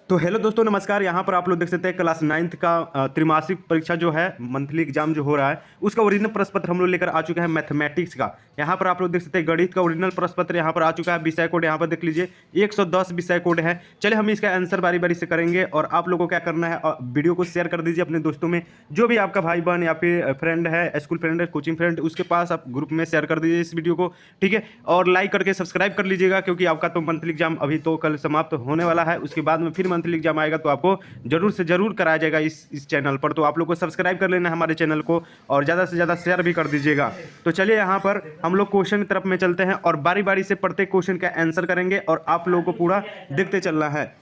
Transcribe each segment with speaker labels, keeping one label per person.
Speaker 1: तो हेलो दोस्तों, नमस्कार। यहाँ पर आप लोग देख सकते हैं क्लास 9th का त्रैमासिक परीक्षा जो है, मंथली एग्जाम जो हो रहा है, उसका ओरिजिनल प्रश्न पत्र हम लोग लेकर आ चुके हैं मैथमेटिक्स का। यहाँ पर आप लोग देख सकते हैं गणित का ओरिजिनल प्रश्न पत्र यहाँ पर आ चुका है। विषय कोड यहाँ पर देख लीजिए 110 विषय कोड है। चलिए हम इसका आंसर बारी बारी से करेंगे और आप लोगों को क्या करना है, वीडियो को शेयर कर दीजिए अपने दोस्तों में। जो भी आपका भाई बहन या फिर फ्रेंड है, स्कूल फ्रेंड है, कोचिंग फ्रेंड, उसके पास आप ग्रुप में शेयर कर दीजिए इस वीडियो को, ठीक है। और लाइक करके सब्सक्राइब कर लीजिएगा, क्योंकि आपका तो मंथली एग्जाम अभी तो कल समाप्त होने वाला है। उसके बाद में फिर मंथली एग्जाम आएगा तो आपको जरूर से जरूर कराया जाएगा इस चैनल पर। तो आप लोग को सब्सक्राइब कर लेना है हमारे चैनल को और ज़्यादा से ज़्यादा शेयर भी कर दीजिएगा। तो चलिए यहाँ पर हम लोग क्वेश्चन की तरफ में चलते हैं और बारी बारी से प्रत्येक क्वेश्चन का आंसर करेंगे और आप लोगों को पूरा देखते चलना है।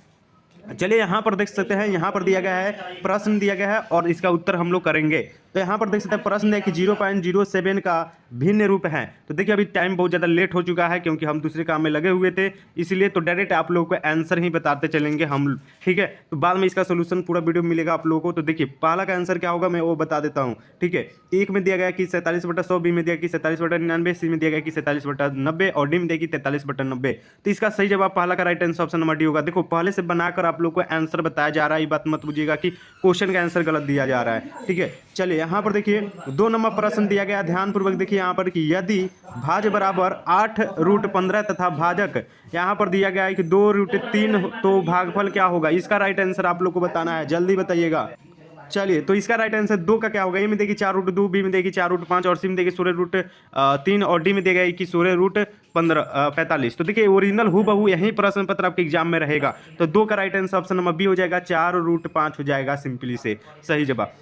Speaker 1: चलिए यहाँ पर देख सकते हैं, यहाँ पर दिया गया है, प्रश्न दिया गया है और इसका उत्तर हम लोग करेंगे। तो यहाँ पर देख सकते हैं प्रश्न है कि 0.07 का भिन्न रूप है। तो देखिए अभी टाइम बहुत ज़्यादा लेट हो चुका है, क्योंकि हम दूसरे काम में लगे हुए थे, इसलिए तो डायरेक्ट आप लोगों को आंसर ही बताते चलेंगे हम, ठीक है। तो बाद में इसका सोल्यूशन पूरा वीडियो मिलेगा आप लोगों को। तो देखिए पहला का आंसर क्या होगा मैं वो बता देता हूँ, ठीक है। एक में दिया गया कि 47/100, बी में दिया कि 47/99, सी में दिया गया कि 47/90 और डी में दिया कि 43/90। तो इसका सही जवाब पहला का right answer option number D होगा। देखो पहले से बनाकर आप लोग को आंसर बताया जा रहा है, ये बात मत बुझिएगा कि क्वेश्चन का आंसर गलत दिया जा रहा है, ठीक है। चलिए यहाँ पर देखिए 2 नंबर प्रश्न दिया गया, ध्यानपूर्वक देखिए यहाँ पर कि यदि भाज्य बराबर 8√15 तथा भाजक यहाँ पर दिया गया है कि 2√3, तो भागफल क्या होगा। इसका राइट आंसर आप लोग को बताना है, जल्दी बताइएगा। चलिए तो इसका राइट आंसर 2 का क्या होगा। ए में देखिए 4√2, बी में देखिए 4√5 और सी में देखिए 16√3 और डी में देगा कि 16√45। तो देखिए ओरिजिनल हूबहू यही प्रश्न पत्र आपके एग्जाम में रहेगा। तो 2 का right answer option number B हो जाएगा, 4√5 हो जाएगा सिंपली से सही जवाब।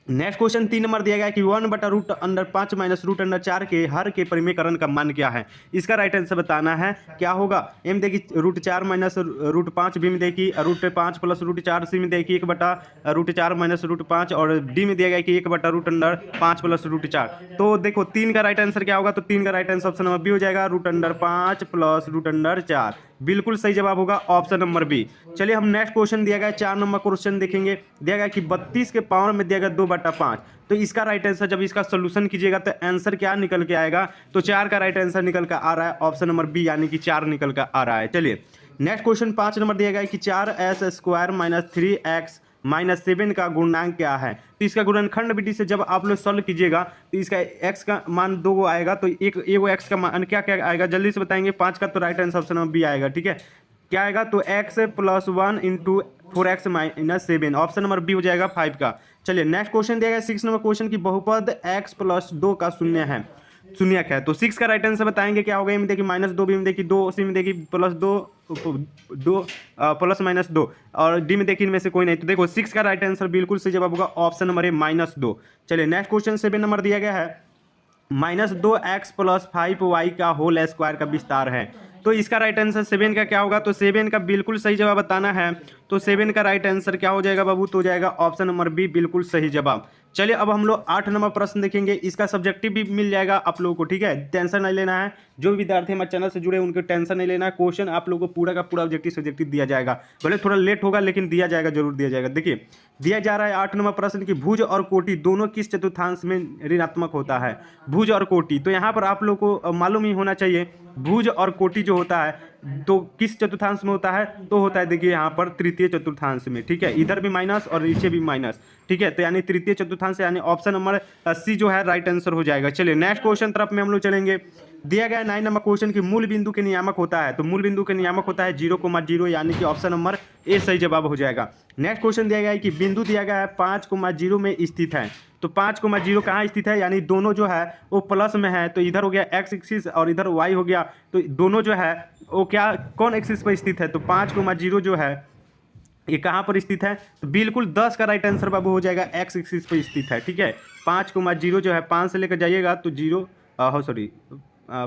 Speaker 1: नेक्स्ट क्वेश्चन 3 नंबर दिया गया कि 1/√5 माइनस √4 के हर के परिमेयकरण का मान क्या है। इसका राइट आंसर बताना है, क्या होगा। एम देखी √4 माइनस √5, बी में देखी √5 प्लस √4, सी में देखी 1/√4 माइनस √5 और डी में दिया गया कि 1/√5 प्लस √4। तो देखो 3 का राइट आंसर क्या होगा। तो 3 का right answer option number B हो जाएगा, √5 प्लस √4। बिल्कुल सही जवाब होगा ऑप्शन नंबर बी। चलिए हम नेक्स्ट क्वेश्चन दिया गया 4 नंबर क्वेश्चन देखेंगे। दिया गया कि 32 के पावर में दिया गया 2/5। तो इसका राइट आंसर जब इसका सोल्यूशन कीजिएगा तो आंसर क्या निकल के आएगा। तो 4 का राइट आंसर निकल कर आ रहा है ऑप्शन नंबर बी, यानी कि 4 निकल कर आ रहा है। चलिए नेक्स्ट क्वेश्चन 5 नंबर दिया गया कि 4s² माइनस 3x माइनस 7 का गुणनांक क्या है। तो इसका गुणनखंड विधि से जब आप लोग सॉल्व कीजिएगा तो इसका x का मान 2 आएगा, तो एक x का मान क्या क्या आएगा जल्दी से बताएंगे। 5 का तो right answer option number B आएगा, ठीक है। क्या आएगा तो x + 1 × 4x - 7, option number B हो जाएगा 5 का। चलिए नेक्स्ट क्वेश्चन दिया गया 6 नंबर क्वेश्चन की बहुपद x + 2 का शून्यक है। तो 6 का राइट आंसर बताएंगे क्या होगा। ए में देखिए -2, बी में देखिए 2, सी में देखिए +2 प्लस माइनस 2 और डी में देखिए इनमें से कोई नहीं। तो देखो 6 का राइट आंसर बिल्कुल सही जवाब होगा ऑप्शन नंबर ए -2। चलिए नेक्स्ट क्वेश्चन 7 नंबर दिया गया है, -2x + 5y का होल स्क्वायर का विस्तार है। तो इसका राइट आंसर 7 का क्या होगा। तो 7 का बिल्कुल सही जवाब बताना है। तो 7 का राइट आंसर क्या हो जाएगा बाबू, तो हो जाएगा ऑप्शन नंबर बी, बिल्कुल सही जवाब। चलिए अब हम लोग 8 नंबर प्रश्न देखेंगे। इसका सब्जेक्टिव भी मिल जाएगा आप लोगों को, ठीक है। टेंशन नहीं लेना है, जो भी विद्यार्थी हमारे चैनल से जुड़े उनको टेंशन नहीं लेना है। क्वेश्चन आप लोगों को पूरा का पूरा ऑब्जेक्टिव सब्जेक्टिव दिया जाएगा, भले थोड़ा लेट होगा लेकिन दिया जाएगा, जरूर दिया जाएगा। देखिए दिया जा रहा है 8 नंबर प्रश्न की भुज और कोटि दोनों किस चतुर्थांश में ऋणात्मक होता है। भुज और कोटि, तो यहाँ पर आप लोग को मालूम ही होना चाहिए भुज और कोटि जो होता है तो किस चतुर्थांश में होता है। तो होता है देखिए यहाँ पर तृतीय चतुर्थांश में, ठीक है। इधर भी माइनस और नीचे भी माइनस, ठीक है। तो यानी तृतीय चतुर्थांश यानी ऑप्शन नंबर सी जो है राइट आंसर हो जाएगा। चलिए नेक्स्ट क्वेश्चन तरफ में हम लोग चलेंगे। दिया गया 9 नंबर क्वेश्चन की मूल बिंदु के नियामक होता है। तो मूल बिंदु के नियामक होता है 0,0, यानी कि ऑप्शन नंबर ए सही जवाब हो जाएगा। नेक्स्ट क्वेश्चन दिया गया है कि बिंदु दिया गया है 5,0 में स्थित है। तो 5,0 कहाँ स्थित है, यानी दोनों जो है वो प्लस में है। तो इधर हो गया x एक्सिस और इधर y हो गया, तो दोनों जो है वो क्या कौन एक्सिस पर स्थित है। तो 5,0 जो है ये कहाँ पर स्थित है। तो बिल्कुल 10 का राइट आंसर बाबू हो जाएगा, x एक्सिस पर स्थित है, ठीक है। 5,0 जो है 5 से लेकर जाइएगा तो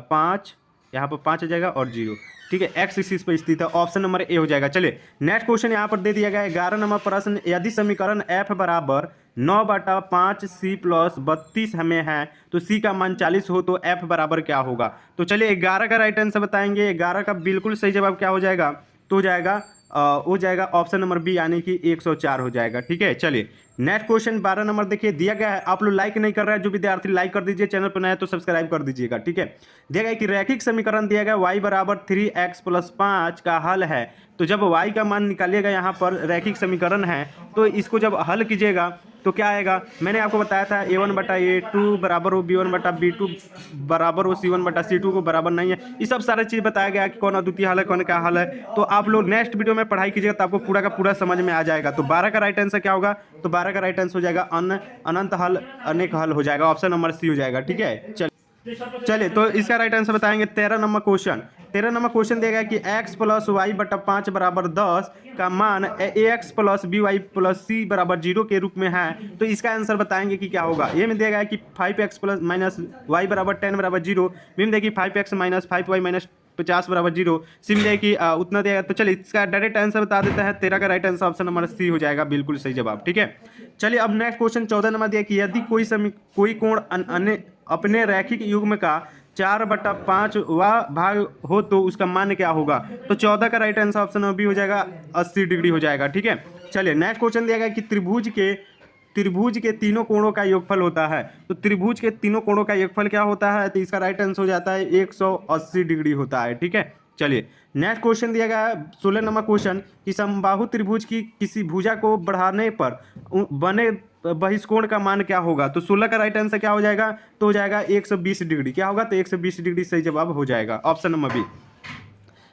Speaker 1: 5 यहाँ पर 5 आ जाएगा और 0, ठीक है। x एक्सिस पर स्थित है, ऑप्शन नंबर ए हो जाएगा। चलिए नेक्स्ट क्वेश्चन यहाँ पर दे दिया गया है 11 नंबर प्रश्न, यदि समीकरण f बराबर 9/5 c + 32 हमें है तो c का मान 40 हो तो f बराबर क्या होगा। तो चलिए 11 का राइट आंसर बताएंगे। 11 का बिल्कुल सही जवाब क्या हो जाएगा, तो हो जाएगा हो जाएगा ऑप्शन नंबर बी यानी कि 104 हो जाएगा। ठीक है, चलिए नेक्स्ट क्वेश्चन 12 नंबर देखिए दिया गया है। आप लोग लाइक नहीं कर रहे हैं, जो विद्यार्थी लाइक कर दीजिए, चैनल पर नया है तो सब्सक्राइब कर दीजिएगा। ठीक है, दिया गया है कि रैखिक समीकरण दिया गया y बराबर 3x + 5 का हल है। तो जब y का मान निकालिएगा, यहाँ पर रैखिक समीकरण है तो इसको जब हल कीजिएगा तो क्या आएगा, मैंने आपको बताया था a1/a2 बराबर हो b1/b2 बराबर हो c1/c2 को बराबर नहीं है। ये सब सारे चीज़ बताया गया कि कौन अद्वितीय हल है, कौन क्या हल है। तो आप लोग नेक्स्ट वीडियो में पढ़ाई कीजिएगा तो आपको पूरा का पूरा समझ में आ जाएगा। तो 12 का राइट आंसर क्या होगा, तो 12 का राइट आंसर हो जाएगा अनंत हल, अनेक हल हो जाएगा, ऑप्शन नंबर सी हो जाएगा। ठीक है, चलिए तो इसका राइट आंसर बताएंगे 13 नंबर क्वेश्चन। 13 नंबर क्वेश्चन दिया गया कि x + y/5 बराबर 10 का मान ax + by + c बराबर 0 के रूप में है। तो इसका आंसर बताएंगे कि क्या होगा। ये में दिया गया है कि 5x - y बराबर 10 बराबर 0, बी में देखिए 5x - 5y - 50 बराबर 0, सी में देखिए उतना दिया गया। तो चलिए इसका डायरेक्ट आंसर बता देते हैं। 13 का right answer option number C हो जाएगा, बिल्कुल सही जवाब। ठीक है, चलिए अब नेक्स्ट क्वेश्चन 14 नंबर दिया कि यदि कोई कोण अपने रैखिक युग्म का 4/5वां भाग हो तो उसका मान क्या होगा। तो 14 का राइट आंसर ऑप्शन बी हो जाएगा, 80 डिग्री हो जाएगा। ठीक है, चलिए नेक्स्ट क्वेश्चन दिया गया कि त्रिभुज के तीनों कोणों का योगफल होता है। तो त्रिभुज के तीनों कोणों का योगफल क्या होता है, तो इसका राइट आंसर हो जाता है 180 डिग्री होता है। ठीक है, चलिए नेक्स्ट क्वेश्चन दिया गया है 16 नंबर क्वेश्चन कि समबाहु त्रिभुज की किसी भुजा को बढ़ाने पर बने बहिष्कोण का मान क्या होगा। तो 16 का राइट आंसर क्या हो जाएगा, तो हो जाएगा 120 डिग्री। क्या होगा, तो 120 डिग्री सही जवाब हो जाएगा, option number B.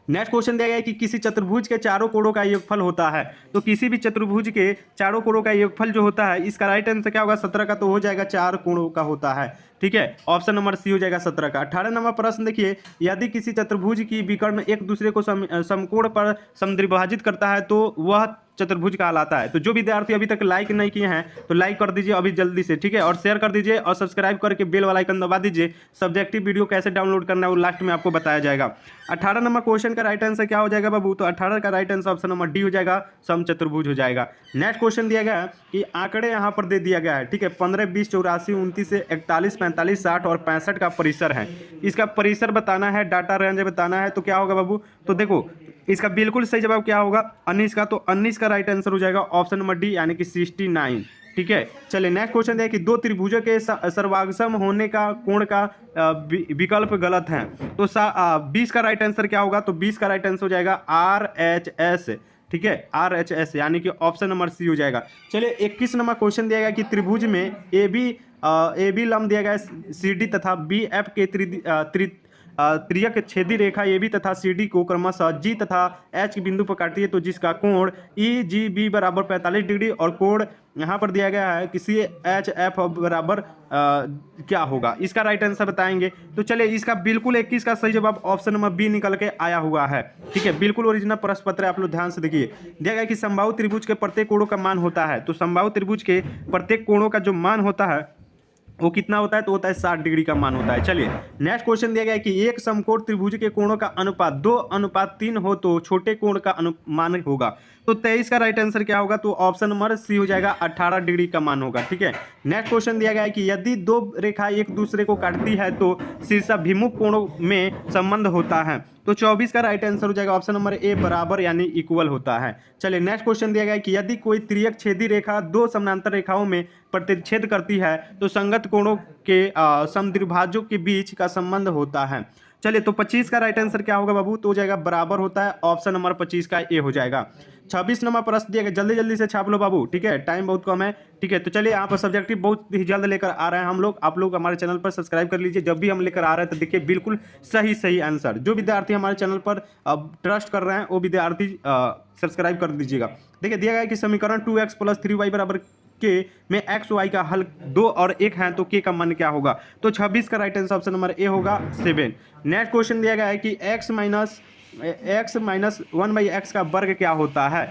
Speaker 1: Next question दिया गया है कि किसी चतुर्भुज के चारों कोणों का योगफल होता है। तो किसी भी चतुर्भुज के चारों कोणों का योगफल जो होता है, इसका राइट आंसर क्या होगा, 17 का तो हो जाएगा, 4 कोणों का होता है। ठीक है, ऑप्शन नंबर सी हो जाएगा 17 का। 18 नंबर प्रश्न देखिए, यदि किसी चतुर्भुज की विकर्ण एक दूसरे को समकोण पर समद्विभाजित करता है तो वह चतुर्भुज कहलाता है। तो जो विद्यार्थी अभी तक लाइक नहीं किए हैं तो लाइक कर दीजिए अभी जल्दी से। ठीक है, और शेयर कर दीजिए और सब्सक्राइब करके बेल वाला आइकन दबा दीजिए। सब्जेक्टिव वीडियो कैसे डाउनलोड करना है वो लास्ट में आपको बताया जाएगा। 18 नंबर क्वेश्चन का राइट आंसर क्या हो जाएगा बाबू, तो 18 का right answer option number D हो जाएगा, समचतुर्भुज हो जाएगा। नेक्स्ट क्वेश्चन दिया गया है कि आंकड़े यहाँ पर दे दिया गया है। ठीक है, 15, 20, 84, 29 से 41, 45, 60 और 65 का परिसर है। इसका परिसर बताना है, डाटा रेंज बताना है। तो क्या होगा बाबू, तो देखो इसका बिल्कुल सही जवाब क्या होगा, 19 का। तो 19 का राइट आंसर हो जाएगा ऑप्शन नंबर डी यानी कि 69। ठीक है, चलिए नेक्स्ट क्वेश्चन है कि दो त्रिभुजों के सर्वांगसम होने का कोण का विकल्प गलत है। तो 20 का राइट आंसर क्या होगा, तो 20 का राइट आंसर हो जाएगा RHS। ठीक है, RHS यानी कि ऑप्शन नंबर सी हो जाएगा। चलिए 21 नंबर क्वेश्चन दिया गया कि त्रिभुज में ए बी लंब दिया गया है CD तथा BF के त्रियक छेदी रेखा AB तथा CD को क्रमशः G तथा H के बिंदु पर काटती है। तो जिसका कोण EGB बराबर 45 डिग्री और कोण यहाँ पर दिया गया है कि CHF बराबर क्या होगा, इसका राइट आंसर बताएंगे। तो चलिए इसका बिल्कुल 21 का सही जवाब ऑप्शन नंबर बी निकल के आया हुआ है। ठीक है, बिल्कुल ओरिजिनल प्रश्न पत्र है, आप लोग ध्यान से देखिए। दिया गया कि समबाहु त्रिभुज के प्रत्येक कोणों का मान होता है। तो समबाहु त्रिभुज के प्रत्येक कोणों का जो मान होता है वो कितना होता है, तो होता है 60 डिग्री का मान होता है। चलिए नेक्स्ट क्वेश्चन दिया गया है कि एक समकोण त्रिभुज के कोणों का अनुपात 2:3 हो तो छोटे कोण का मान होगा। तो 23 का राइट आंसर क्या होगा, तो ऑप्शन नंबर सी हो जाएगा, 18 डिग्री का मान होगा। ठीक है, नेक्स्ट क्वेश्चन दिया गया है कि यदि दो रेखा एक दूसरे को काटती है तो शीर्षाभिमुख कोणों में संबंध होता है। तो 24 का राइट आंसर हो जाएगा ऑप्शन नंबर ए, बराबर यानी इक्वल होता है। चलिए नेक्स्ट क्वेश्चन दिया गया है कि यदि कोई त्रियक छेदी रेखा दो समानांतर रेखाओं में प्रतिच्छेद करती है तो संगत कोणों के समद्विभाजों के बीच का संबंध होता है। चलिए तो 25 का राइट आंसर क्या होगा बाबू, तो हो जाएगा बराबर होता है, ऑप्शन नंबर 25 का ए हो जाएगा। 26 नंबर प्रश्न दिया गया, जल्दी जल्दी से छाप लो बाबू। ठीक है, टाइम बहुत कम है। ठीक है, तो चलिए यहाँ पर सब्जेक्टिव बहुत ही जल्द लेकर आ रहे हैं हम लोग। आप लोग हमारे चैनल पर सब्सक्राइब कर लीजिए, जब भी हम लेकर आ रहे हैं तो देखिए बिल्कुल सही आंसर। जो विद्यार्थी हमारे चैनल पर ट्रस्ट कर रहे हैं वो विद्यार्थी सब्सक्राइब कर दीजिएगा। देखिए दिया गया है कि समीकरण 2x + 3y बराबर के में x y का हल 2 और 1 है तो k का मान क्या होगा। तो 26 का right answer option number A होगा, 7। नेक्स्ट क्वेश्चन दिया गया है कि x - 1/x का वर्ग क्या होता है,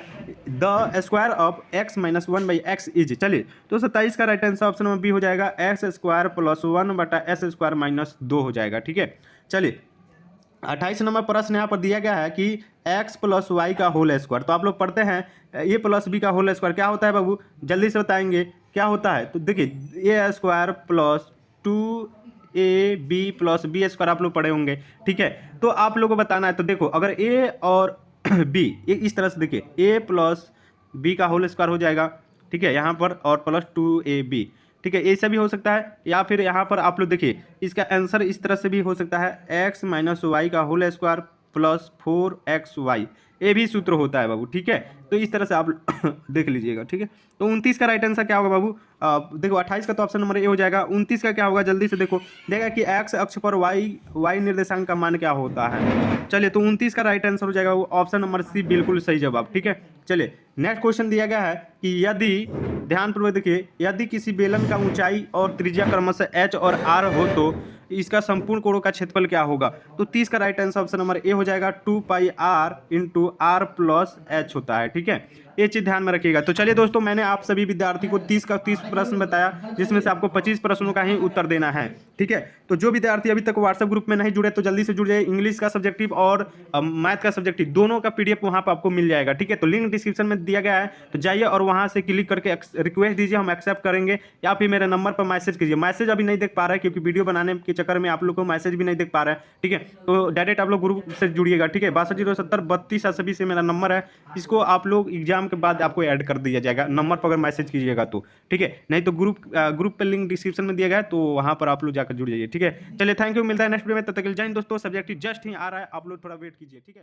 Speaker 1: the square of x - 1/x is. चलिए तो 27 का right answer option number B हो जाएगा, x² + 1/s² - 2 हो जाएगा। ठीक है, चलिए 28 नंबर प्रश्न यहाँ पर दिया गया है कि x + y का होल स्क्वायर। तो आप लोग पढ़ते हैं a + b का होल स्क्वायर क्या होता है बाबू, जल्दी से बताएंगे क्या होता है। तो देखिए a² + 2ab + b² आप लोग पढ़े होंगे। ठीक है, तो आप लोग को बताना है। तो देखो अगर a और बी, ये इस तरह से देखिए ए प्लस बी का होल स्क्वायर हो जाएगा, ठीक है, यहाँ पर और प्लस 2ab, ठीक है, ऐसा भी हो सकता है। या फिर यहाँ पर आप लोग देखिए इसका आंसर इस तरह से भी हो सकता है x माइनस वाई का होल स्क्वायर प्लस 4xy, ये भी सूत्र होता है बाबू, ठीक है। तो इस तरह से आप देख लीजिएगा, ठीक है। तो 29 का राइट आंसर क्या होगा बाबू? देखो 28 का तो ऑप्शन नंबर ए हो जाएगा। 29 का क्या होगा जल्दी से देखो, देखा कि एक्स अक्ष पर वाई निर्देशांक का मान क्या होता है। चलिए तो 29 का राइट आंसर हो जाएगा वो ऑप्शन नंबर सी, बिल्कुल सही जवाब, ठीक है। चलिए नेक्स्ट क्वेश्चन दिया गया है कि यदि, ध्यानपूर्वक देखिए, यदि किसी बेलन का ऊंचाई और त्रिज्या क्रमशः एच और आर हो तो इसका संपूर्ण कोणों का क्षेत्रफल क्या होगा? तो 30 का right answer option number A हो जाएगा, 2πr into are plus H होता है, ठीक है। ये चीज ध्यान में रखिएगा। तो चलिए दोस्तों, मैंने आप सभी विद्यार्थी को 30 का 30 प्रश्न बताया, जिसमें से आपको 25 प्रश्नों का ही उत्तर देना है, ठीक है। तो जो विद्यार्थी अभी तक व्हाट्सएप ग्रुप में नहीं जुड़े तो जल्दी से जुड़ जाइए। इंग्लिश का सब्जेक्टिव और मैथ का सब्जेक्टिव दोनों का पीडीएफ वहां पर आपको मिल जाएगा, ठीक है। तो लिंक डिस्क्रिप्शन में दिया गया है, तो जाइए और वहां से क्लिक करके रिक्वेस्ट दीजिए, हम एक्सेप्ट करेंगे। या फिर मेरे नंबर पर मैसेज कीजिए। मैसेज अभी नहीं देख पा रहा है क्योंकि वीडियो बनाने के चक्कर में आप लोग को मैसेज भी नहीं देख पा रहा है, ठीक है। तो डायरेक्ट आप लोग ग्रुप से जुड़िएगा, ठीक है। 620732 से मेरा नंबर है, इसको आप लोग एग्जाम के बाद आपको ऐड कर दिया जाएगा नंबर पर अगर मैसेज कीजिएगा तो, ठीक है। नहीं तो ग्रुप पे लिंक डिस्क्रिप्शन में दिया गया है, तो वहां पर आप लोग जाकर जुड़ जाइए, ठीक है। चलिए थैंक यू, मिलता है नेक्स्ट वीडियो में, तब तक के लिए जय हिंद दोस्तों। सब्जेक्टिव जस्ट ही आ रहा है, आप लोग थोड़ा वेट कीजिए, ठीक है।